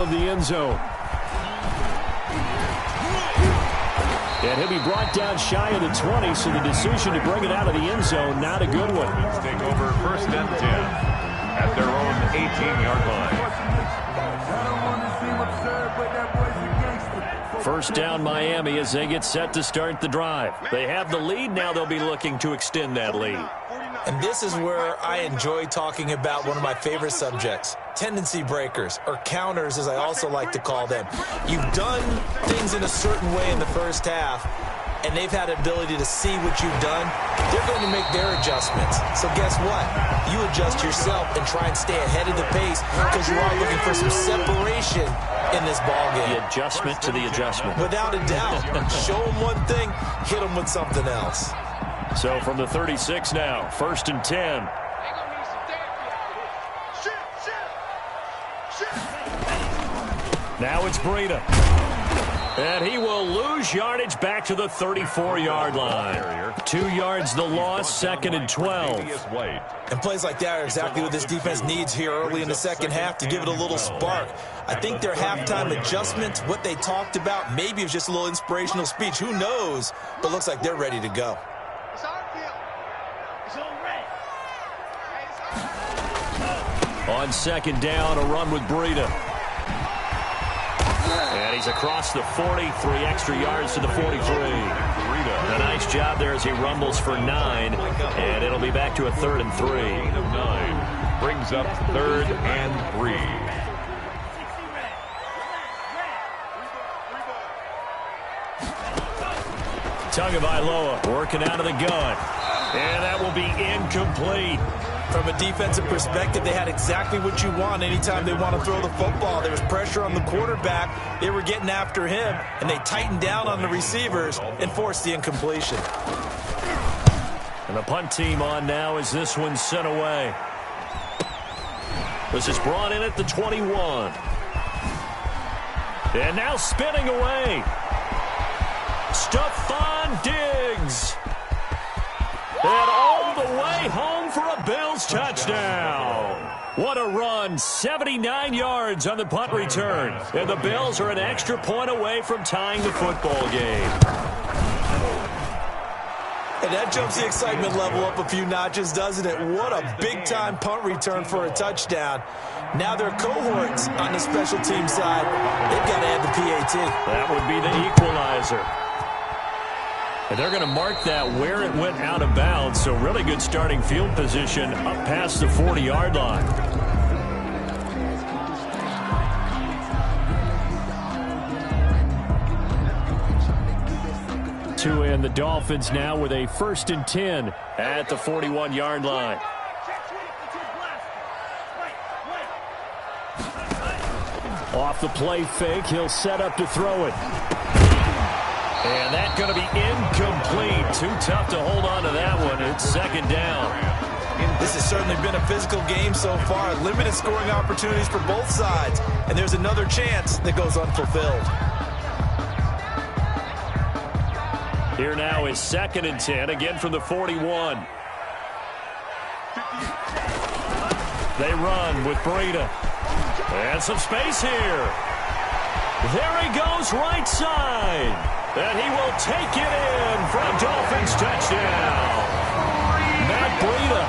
of the end zone. And he'll be brought down shy of the 20, so the decision to bring it out of the end zone, not a good one. Take over 1st and 10 at their own 18-yard line. First down, Miami, as they get set to start the drive. They have the lead. Now they'll be looking to extend that lead. And this is where I enjoy talking about one of my favorite subjects, tendency breakers, or counters as I also like to call them. You've done things in a certain way in the first half, and they've had the ability to see what you've done. They're going to make their adjustments. So guess what? You adjust yourself and try and stay ahead of the pace because you are looking for some separation in this ballgame. The adjustment to the adjustment. Without a doubt. Show them one thing, hit them with something else. So from the 36 now, 1st and 10. Now it's Breida. And he will lose yardage back to the 34-yard line. 2 yards the loss, 2nd and 12. And plays like that are exactly what this defense needs here early in the second half to give it a little spark. I think their halftime adjustment, what they talked about, maybe it was just a little inspirational speech. Who knows? But looks like they're ready to go. On 2nd down, a run with Breida. And he's across the 40, 3 extra yards to the 43. A nice job there as he rumbles for 9, and it'll be back to a 3rd and 3. 9 brings up 3rd and 3. Tagovailoa working out of the gun. And that will be incomplete. From a defensive perspective, they had exactly what you want anytime they want to throw the football. There was pressure on the quarterback. They were getting after him, and they tightened down on the receivers and forced the incompletion. And the punt team on now as this one's sent away. This is brought in at the 21. And now spinning away. Stephon Diggs. And all the way home for a Bills touchdown. What a run. 79 yards on the punt return. And the Bills are an extra point away from tying the football game. And that jumps the excitement level up a few notches, doesn't it? What a big-time punt return for a touchdown. Now their cohorts on the special team side, they've got to add the PAT. That would be the equalizer. And they're going to mark that where it went out of bounds, so really good starting field position up past the 40-yard line. Two in, the Dolphins now with a 1st and 10 at the 41-yard line. Off the play fake, he'll set up to throw it. And that's going to be incomplete. Too tough to hold on to that one. It's 2nd down. This has certainly been a physical game so far. Limited scoring opportunities for both sides. And there's another chance that goes unfulfilled. Here now is 2nd and 10, again from the 41. They run with Breida. And some space here. There he goes right side. And he will take it in for a Dolphins touchdown. Matt Breida,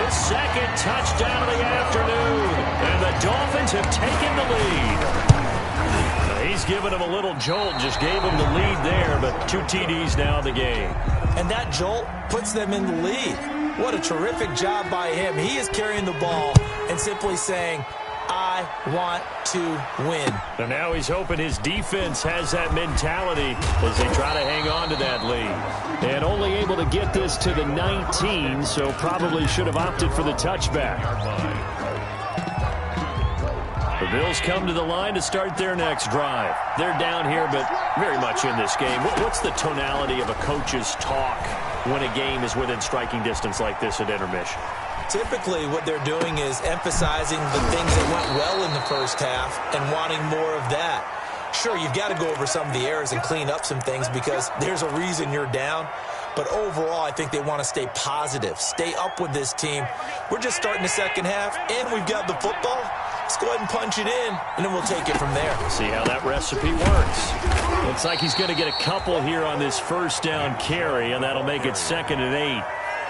his 2nd touchdown of the afternoon. And the Dolphins have taken the lead. He's given him a little jolt, just gave him the lead there, but 2 TDs now in the game. And that jolt puts them in the lead. What a terrific job by him. He is carrying the ball and simply saying, I want to win. And now he's hoping his defense has that mentality as they try to hang on to that lead. And only able to get this to the 19, so probably should have opted for the touchback. The Bills come to the line to start their next drive. They're down here, but very much in this game. What's the tonality of a coach's talk when a game is within striking distance like this at intermission? Typically, what they're doing is emphasizing the things that went well in the first half and wanting more of that. Sure, you've got to go over some of the errors and clean up some things because there's a reason you're down. But overall, I think they want to stay positive, stay up with this team. We're just starting the second half, and we've got the football. let's go ahead and punch it in, and then we'll take it from there. See how that recipe works. Looks like he's going to get a couple here on this first down carry, and that'll make it 2nd and 8.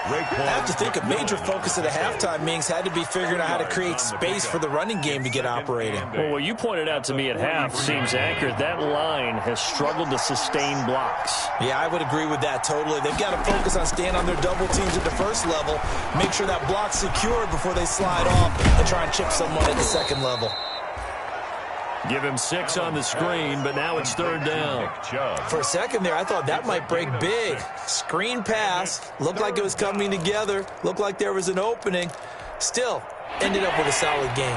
I have to think a major focus of the halftime meetings had to be figuring out how to create space for the running game to get operating. Well, what you pointed out to me at half seems accurate. That line has struggled to sustain blocks. Yeah, I would agree with that totally. They've got to focus on staying on their double teams at the first level, make sure that block's secured before they slide off and try and chip someone at the second level. Give him 6 on the screen, but now it's 3rd down. For a second there, I thought that might break big. Screen pass. Looked like it was coming together. Looked like there was an opening. Still, ended up with a solid game.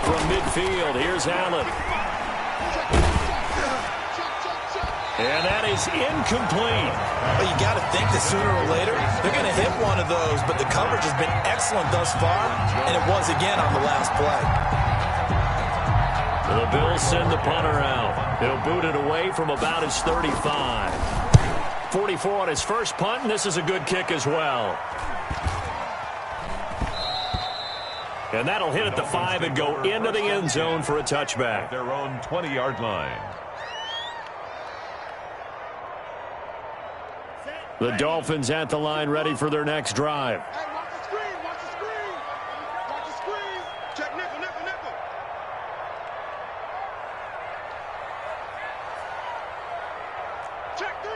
From midfield, here's Allen. And that is incomplete. Well, you got to think that sooner or later they're going to hit one of those, but the coverage has been excellent thus far, and it was again on the last play. The Bills send the punter out. He'll boot it away from about his 35. 44 on his first punt, and this is a good kick as well. And that'll hit at the 5 and go into the end zone for a touchback. Their own 20-yard line. The Dolphins at the line, ready for their next drive. Hey, watch the screen, watch the screen. Watch the screen. Check nickel, nickel, nickel. Check 3.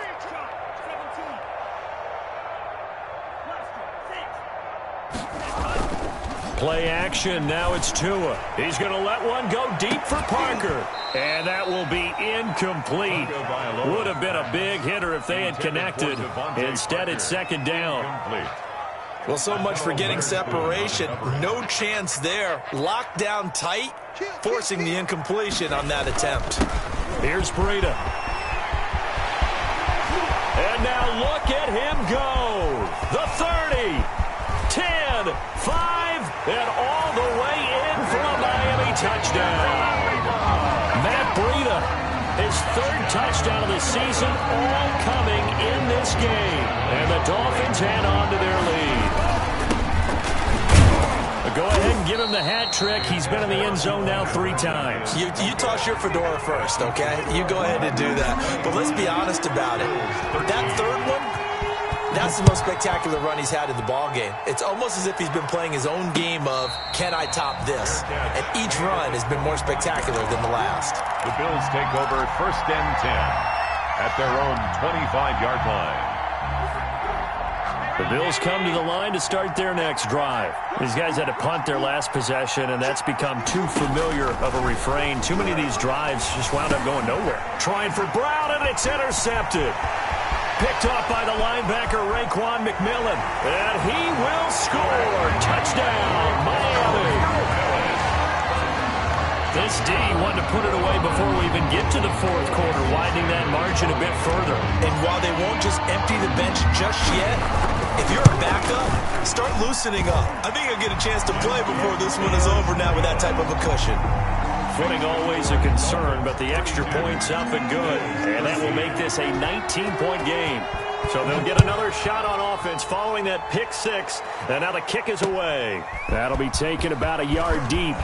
17. Play action, now it's Tua. He's going to let one go deep for Parker. And that will be incomplete. Would have been a big hitter if they had connected. Instead, it's 2nd down. Well, so much for getting separation. No chance there. Locked down tight, forcing the incompletion on that attempt. Here's Breida. And now look at him go. The 30, 10, 5, and all the way in for a Miami touchdown. Matt Breida, his 3rd touchdown of the season, all coming in this game. And the Dolphins hang on to their lead. Go ahead and give him the hat trick. He's been in the end zone now 3 times. You toss your fedora first, okay? You go ahead and do that. But let's be honest about it. That 3rd one, that's the most spectacular run he's had in the ballgame. It's almost as if he's been playing his own game of, can I top this? And each run has been more spectacular than the last. The Bills take over 1st and 10 at their own 25-yard line. The Bills come to the line to start their next drive. These guys had to punt their last possession, and that's become too familiar of a refrain. Too many of these drives just wound up going nowhere. Trying for Brown, and it's intercepted. Picked off by the linebacker, Raekwon McMillan. And he will score. Touchdown, Miami. This D wanted to put it away before we even get to the 4th quarter, widening that margin a bit further. And while they won't just empty the bench just yet, if you're a backup, start loosening up. I think you'll get a chance to play before this one is over now with that type of a cushion. Footing always a concern, but the extra point's up and good. And that will make this a 19-point game. So they'll get another shot on offense following that pick 6. And now the kick is away. That'll be taken about a yard deep.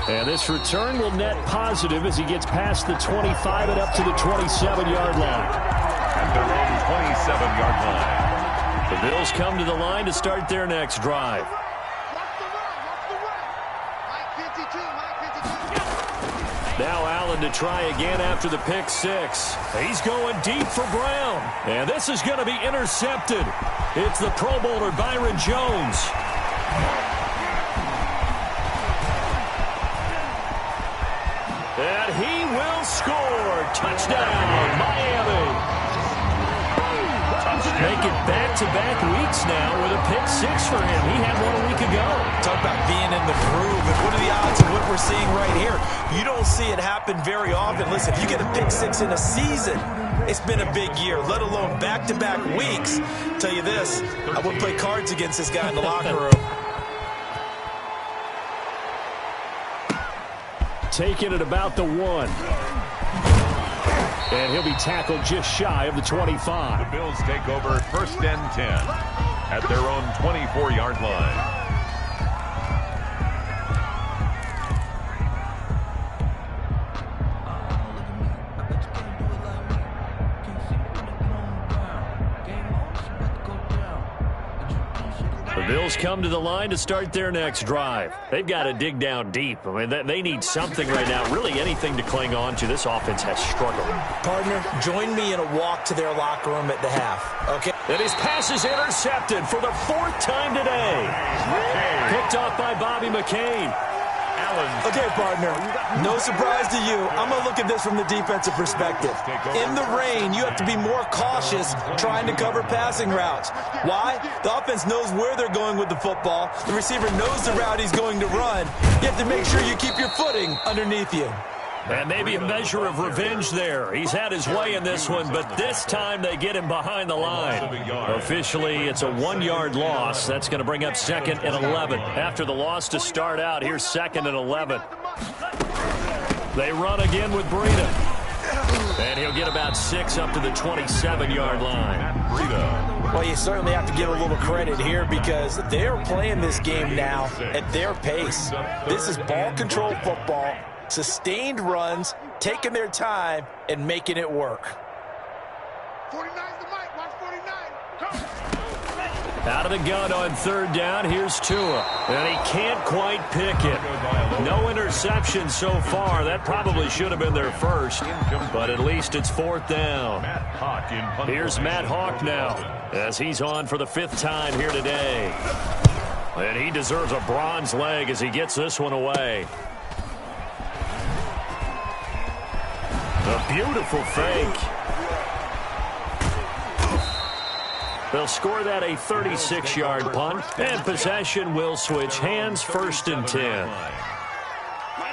And this return will net positive as he gets past the 25 and up to the 27-yard line. At their own 27-yard line. The Bills come to the line to start their next drive. Now Allen to try again after the pick 6. He's going deep for Brown. And this is going to be intercepted. It's the Pro Bowler Byron Jones. And he will score. Touchdown, Miami. Make it back-to-back weeks now with a pick 6 for him. He had one a week ago. Talk about being in the groove. And what are the odds of what we're seeing right here? You don't see it happen very often. Listen, if you get a pick 6 in a season, it's been a big year, let alone back-to-back weeks. Tell you this, I wouldn't play cards against this guy in the locker room. Taken at about the 1. And he'll be tackled just shy of the 25. The Bills take over 1st and 10 at their own 24-yard line. The Bills come to the line to start their next drive. They've got to dig down deep. I mean, they need something right now, really anything to cling on to. This offense has struggled. Partner, join me in a walk to their locker room at the half, okay? And his pass is intercepted for the 4th time today. Picked off by Bobby McCain. Okay, partner, no surprise to you. I'm going to look at this from the defensive perspective. In the rain, you have to be more cautious trying to cover passing routes. Why? The offense knows where they're going with the football. The receiver knows the route he's going to run. You have to make sure you keep your footing underneath you. And maybe a measure of revenge there. He's had his way in this one, but this time they get him behind the line. Officially, it's a 1-yard loss. That's going to bring up 2nd and 11. After the loss to start out, here's 2nd and 11. They run again with Breida. And he'll get about 6 up to the 27-yard line. Well, you certainly have to give a little credit here because they're playing this game now at their pace. This is ball control football. Sustained runs, taking their time, and making it work. 49's the mic. Watch 49. Come. Out of the gun on 3rd down, here's Tua. And he can't quite pick it. No interception so far. That probably should have been their first. But at least it's 4th down. Here's Matt Hawk now as he's on for the 5th time here today. And he deserves a bronze leg as he gets this one away. A beautiful fake. They'll score that a 36-yard punt, and possession will switch hands, 1st and 10.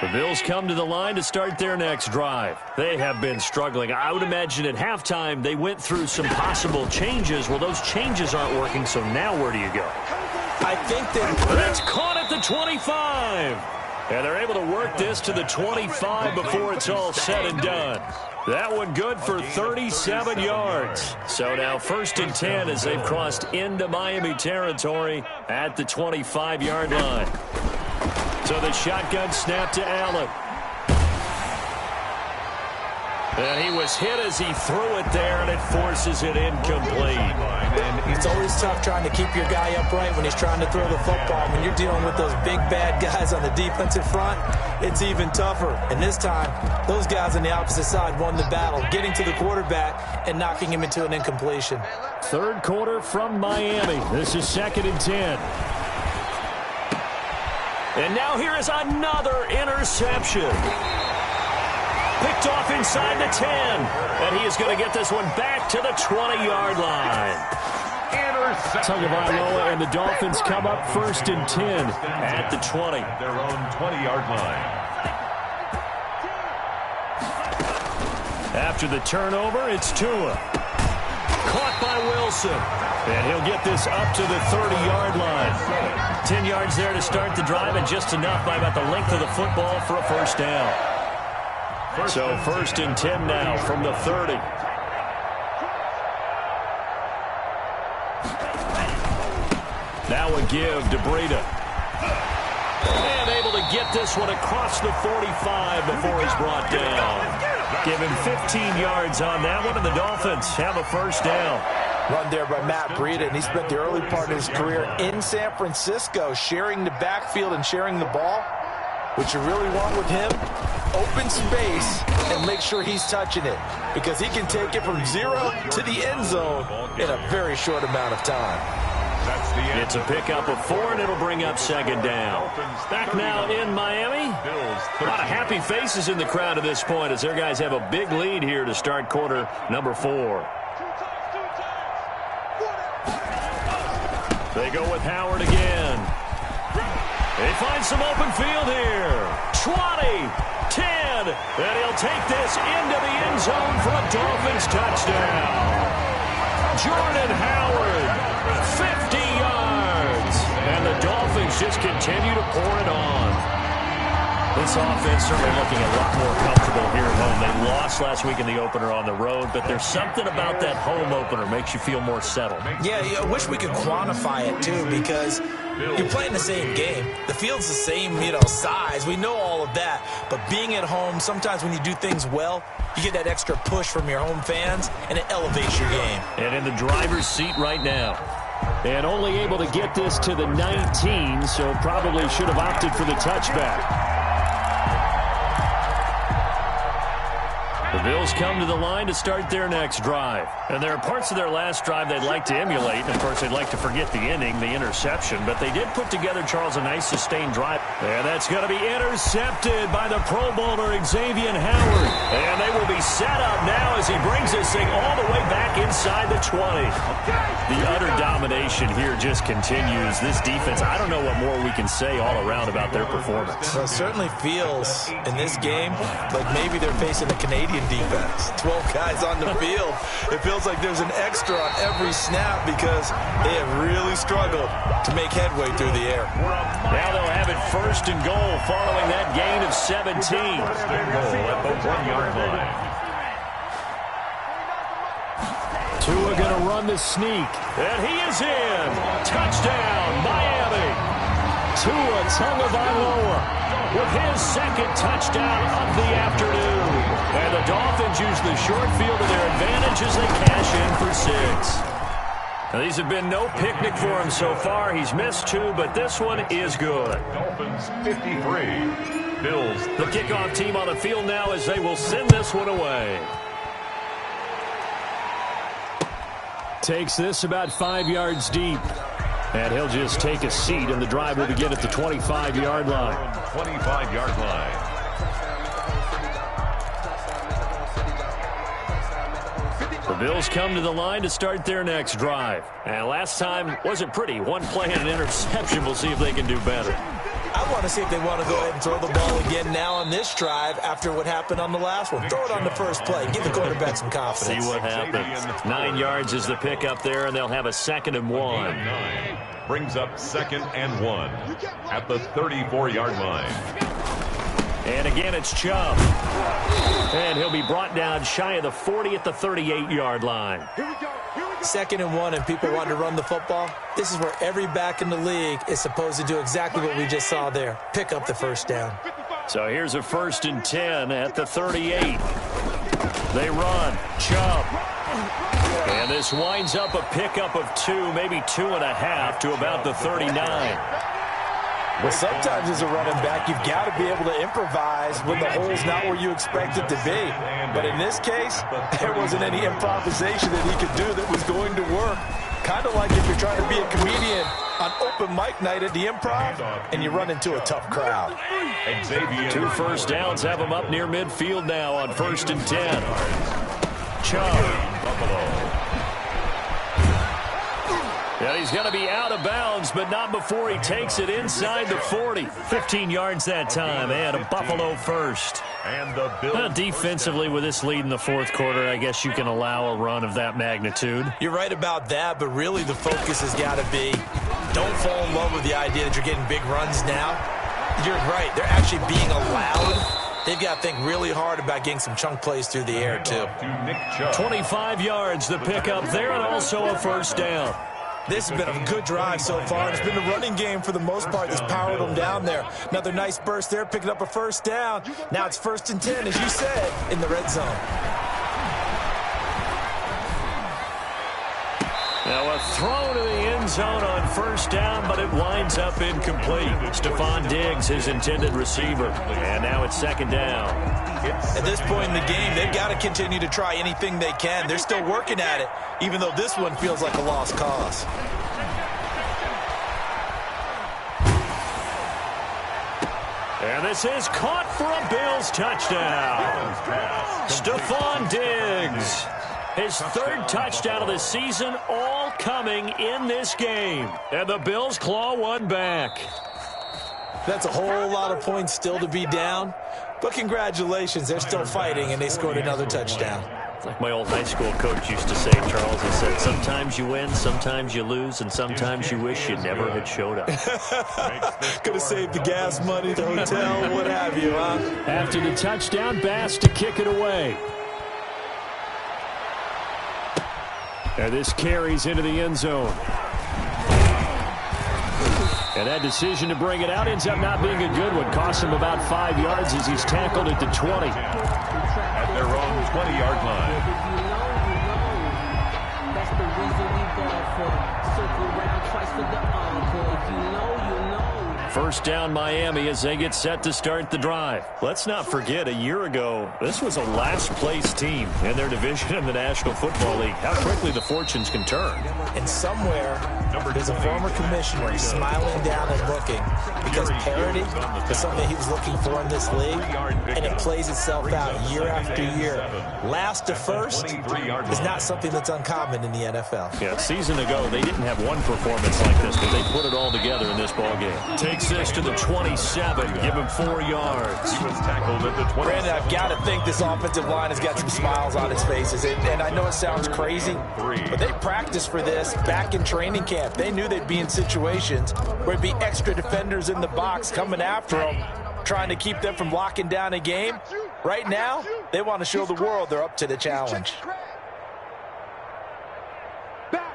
The Bills come to the line to start their next drive. They have been struggling. I would imagine at halftime they went through some possible changes. Well, those changes aren't working, so now where do you go? I think that that's caught at the 25. And they're able to work this to the 25 before it's all said and done. That one good for 37 yards. So now 1st and 10 as they've crossed into Miami territory at the 25-yard line. So the shotgun snap to Allen. And he was hit as he threw it there, and it forces it incomplete. It's always tough trying to keep your guy upright when he's trying to throw the football. When you're dealing with those big, bad guys on the defensive front, it's even tougher. And this time, those guys on the opposite side won the battle, getting to the quarterback and knocking him into an incompletion. 3rd quarter from Miami. This is 2nd and 10. And now here is another interception. Picked off inside the 10. And he is going to get this one back to the 20-yard line. Tagovailoa and the Dolphins come up 1st and 10 at the 20. Their own 20-yard line. After the turnover, it's Tua. Caught by Wilson. And he'll get this up to the 30-yard line. 10 yards there to start the drive, and just enough by about the length of the football for a 1st down. So 1st and 10 now from the 30. Now a give to Breida. And able to get this one across the 45 before he's brought down. Give him 15 yards on that one, and the Dolphins have a 1st down. Run there by Matt Breida, and he spent the early part of his career in San Francisco sharing the backfield and sharing the ball. What you really want with him, open space and make sure he's touching it, because he can take it from 0 to the end zone in a very short amount of time. It's a pickup of 4, and it'll bring up 2nd down. Back now in Miami. A lot of happy faces in the crowd at this point as their guys have a big lead here to start quarter number 4. They go with Howard again. They find some open field here. 20, 10, and he'll take this into the end zone for a Dolphins touchdown. Jordan Howard, 50 yards. And the Dolphins just continue to pour it on. This offense certainly looking a lot more comfortable here at home. They lost last week in the opener on the road, but there's something about that home opener makes you feel more settled. Yeah, I wish we could quantify it, too, because you're playing the same game. The field's the same, size. We know all of that. But being at home, sometimes when you do things well, you get that extra push from your home fans, and it elevates your game. And in the driver's seat right now. And only able to get this to the 19, so probably should have opted for the touchback. The Bills come to the line to start their next drive. And there are parts of their last drive they'd like to emulate. And, of course, they'd like to forget the inning, the interception. But they did put together, Charles, a nice sustained drive. And that's going to be intercepted by the Pro Bowler, Xavier Howard. And they will be set up now as he brings this thing all the way back inside the 20. The utter domination here just continues. This defense, I don't know what more we can say all around about their performance. Well, it certainly feels in this game like maybe they're facing a Canadian defense. 12 guys on the field. It feels like there's an extra on every snap because they have really struggled to make headway through the air. Now they'll have it first and goal following that gain of 17. First and goal at the 1-yard line. Tua going to run the sneak. And he is in. Touchdown, Miami. Tua Tagovailoa with his second touchdown of the afternoon. And the Dolphins use the short field to their advantage as they cash in for 6. Now, these have been no picnic for him so far. He's missed 2, but this one is good. Dolphins 53. Bills. The kickoff team on the field now as they will send this one away. Takes this about 5 yards deep. And he'll just take a seat, and the drive will begin at the 25-yard line. 25-yard line. The Bills come to the line to start their next drive. And last time wasn't pretty. One play and an interception. We'll see if they can do better. I want to see if they want to go ahead and throw the ball again now on this drive after what happened on the last one. Throw it on the first play. Give the quarterback some confidence. See what happens. 9 yards is the pickup there, and they'll have a 2nd and 1. Brings up 2nd and 1 at the 34-yard line. And again, it's Chubb. And he'll be brought down shy of the 40 at the 38-yard line. 2nd and 1, and people want to run the football. This is where every back in the league is supposed to do exactly what we just saw there. Pick up the first down. So here's a 1st and 10 at the 38. They run. Chubb. And this winds up a pickup of 2, maybe 2.5 to about the 39. Well, sometimes as a running back, you've got to be able to improvise when the hole's not where you expect it to be. But in this case, there wasn't any improvisation that he could do that was going to work. Kind of like if you're trying to be a comedian on open mic night at the Improv and you run into a tough crowd. 2 first downs have him up near midfield now on 1st and 10. Chubb. Yeah, he's going to be out of bounds, but not before he takes it inside the 40. 15 yards that time, and a Buffalo first. And the Bills defensively, with this lead in the 4th quarter, I guess you can allow a run of that magnitude. You're right about that, but really the focus has got to be don't fall in love with the idea that you're getting big runs now. You're right. They're actually being allowed. They've got to think really hard about getting some chunk plays through the air, too. 25 yards, the pickup there, and also a 1st down. This has been a good drive so far. It's been the running game for the most part that's powered them down there. Another nice burst there, picking up a 1st down. Now it's 1st and 10, as you said, in the red zone. Now a throw to the end zone on 1st down, but it winds up incomplete. Stephon Diggs, his intended receiver. And now it's 2nd down. At this point in the game, they've got to continue to try anything they can. They're still working at it, even though this one feels like a lost cause. And this is caught for a Bills touchdown. Stephon Diggs. His 3rd touchdown of the season, all coming in this game. And the Bills claw one back. That's a whole lot of points still to be down. But congratulations, they're still fighting, and they scored another touchdown. It's like my old high school coach used to say, Charles. He said, sometimes you win, sometimes you lose, and sometimes you wish you never had showed up. Could have saved the gas money, the hotel, what have you, huh? After the touchdown, Bass to kick it away. And this carries into the end zone. And that decision to bring it out ends up not being a good one. Cost him about 5 yards as he's tackled at the 20. At their own 20-yard line. That's the reason we ball for. Circle around twice for the encore. If you know, you know. First down Miami as they get set to start the drive. Let's not forget, a year ago, this was a last-place team in their division in the National Football League. How quickly the fortunes can turn. And somewhere, there's a former commissioner smiling down and looking because parity is something he was looking for in this league, and it plays itself out year after year. Last to first is not something that's uncommon in the NFL. Yeah, a season ago, they didn't have one performance like this, but they put it all together in this ballgame. Takes this to the 27, give him 4 yards. He was tackled at the 27. Brandon, I've got to think this offensive line has got some smiles on its faces, and I know it sounds crazy, but they practiced for this back in training camp. They knew they'd be in situations where it'd be extra defenders in the box coming after them, trying to keep them from locking down a game. Right now, they want to show the world they're up to the challenge. Back.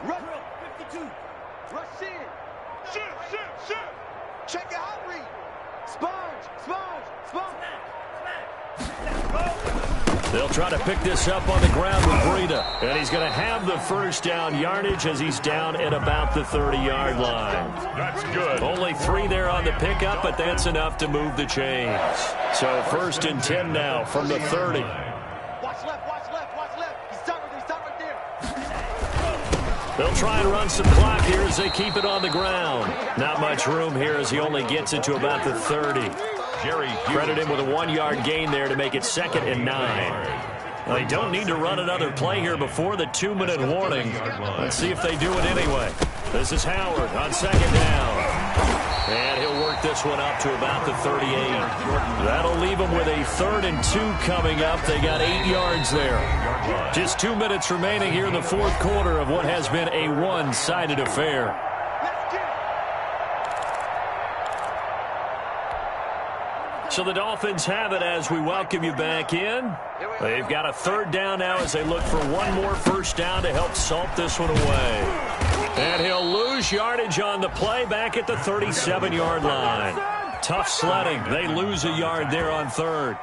Run. 52. Rush in. Shoot. Check your out read. Sponge. They'll try to pick this up on the ground with Breida. And he's going to have the first down yardage as he's down at about the 30-yard line. That's good. Only 3 there on the pickup, but that's enough to move the chains. So first and 10 now from the 30. Watch left. He's stopped right there. They'll try and run some clock here as they keep it on the ground. Not much room here as he only gets it to about the 30. Credit him with a 1-yard gain there to make it 2nd and 9. Well, they don't need to run another play here before the 2-minute warning. Let's see if they do it anyway. This is Howard on 2nd down. And he'll work this one up to about the 38. That'll leave them with a 3rd and 2 coming up. They got 8 yards there. Just 2 minutes remaining here in the 4th quarter of what has been a one-sided affair. So the Dolphins have it as we welcome you back in. They've got a 3rd down now as they look for one more first down to help salt this one away. And he'll lose yardage on the play back at the 37-yard line. Tough sledding. They lose a yard there on 3rd.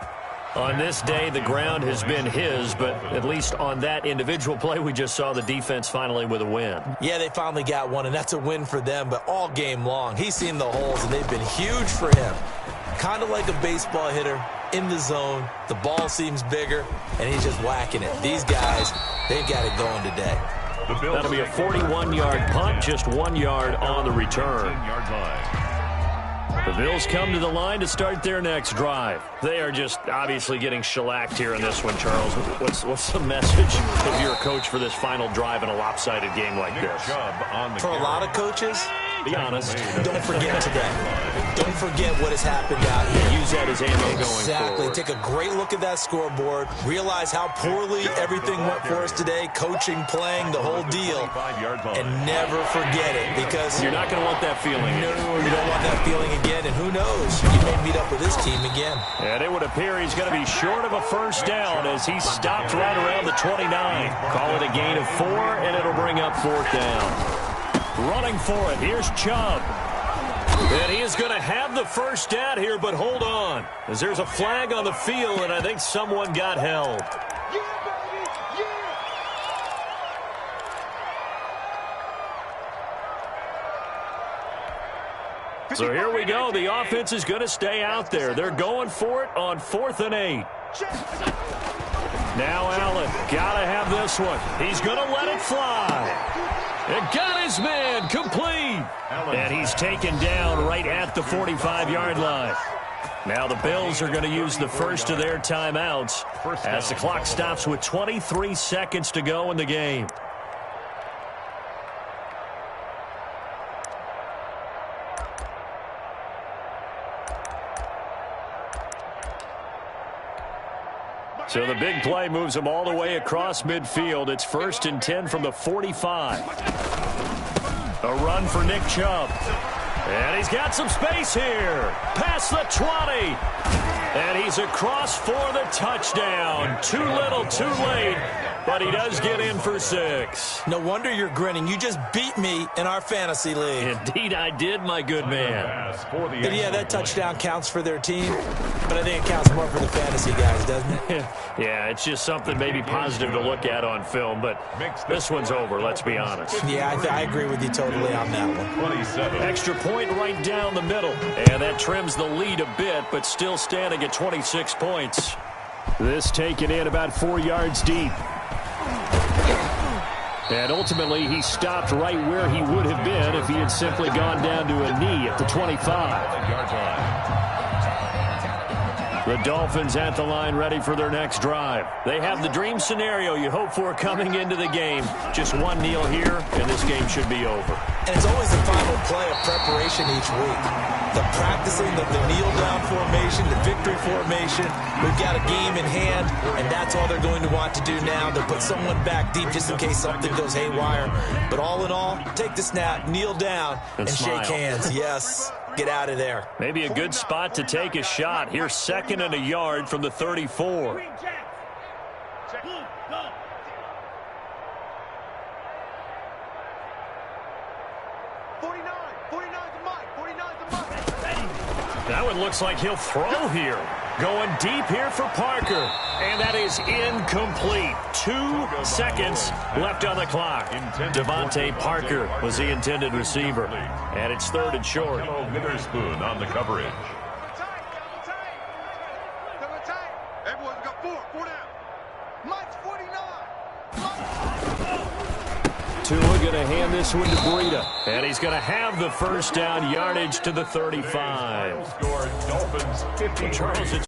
On this day, the ground has been his, but at least on that individual play, we just saw the defense finally with a win. Yeah, they finally got one, and that's a win for them, but all game long, he's seen the holes, and they've been huge for him. Kind of like a baseball hitter in the zone. The ball seems bigger, and he's just whacking it. These guys, they've got it going today. That'll be a 41-yard punt, just 1 yard on the return. The Bills come to the line to start their next drive. They are just obviously getting shellacked here in this one, Charles. What's the message if you're a coach for this final drive in a lopsided game like this? For a lot of coaches, be honest. Don't forget today. Don't forget what has happened out here. Use that as ammo going Exactly. forward. Take a great look at that scoreboard. Realize how poorly everything went for us today. Coaching, playing, the whole deal. And never forget it, because you're not going to want that feeling. No, you don't want that feeling again. And who knows? You may meet up with this team again. And it would appear he's going to be short of a first down as he stopped right around the 29. Call it a gain of 4, and it'll bring up 4th down. Running for it, here's Chubb. And he is going to have the first down here, but hold on, as there's a flag on the field, and I think someone got held. So here we go. The offense is going to stay out there. They're going for it on 4th and 8. Now Allen, got to have this one. He's going to let it fly. And got his man complete. And he's taken down right at the 45-yard line. Now the Bills are going to use the first of their timeouts as the clock stops with 23 seconds to go in the game. So the big play moves him all the way across midfield. It's 1st and 10 from the 45. A run for Nick Chubb. And he's got some space here. Past the 20. And he's across for the touchdown. Too little, too late. But he does get in for 6. No wonder you're grinning. You just beat me in our fantasy league. Indeed I did, my good man. And yeah, that touchdown counts for their team, but I think it counts more for the fantasy guys, doesn't it? Yeah, it's just something maybe positive to look at on film, but this one's over, let's be honest. Yeah, I agree with you totally on that one. 27. Extra point right down the middle, and that trims the lead a bit, but still standing at 26 points. This taken in about 4 yards deep. And ultimately, he stopped right where he would have been if he had simply gone down to a knee at the 25-yard line. The Dolphins at the line ready for their next drive. They have the dream scenario you hope for coming into the game. Just one kneel here, and this game should be over. And it's always the final play of preparation each week. The practicing of the kneel-down formation, the victory formation. We've got a game in hand, and that's all they're going to want to do now. They'll put someone back deep just in case something goes haywire. But all in all, take the snap, kneel down, and shake hands. Yes. Get out of there. Maybe a good spot to take a shot. Here's 2nd and a yard from the 34. That one looks like he'll throw here. Going deep here for Parker. And that is incomplete. 2 seconds left on the clock. Devontae Parker was the intended receiver. And it's 3rd and short. Witherspoon on the coverage. Everyone's got 4 down. Mike's 49. Tua going to hand this one to Breida. And he's going to have the first down, yardage to the 35. Score Dolphins 50. Charles, it's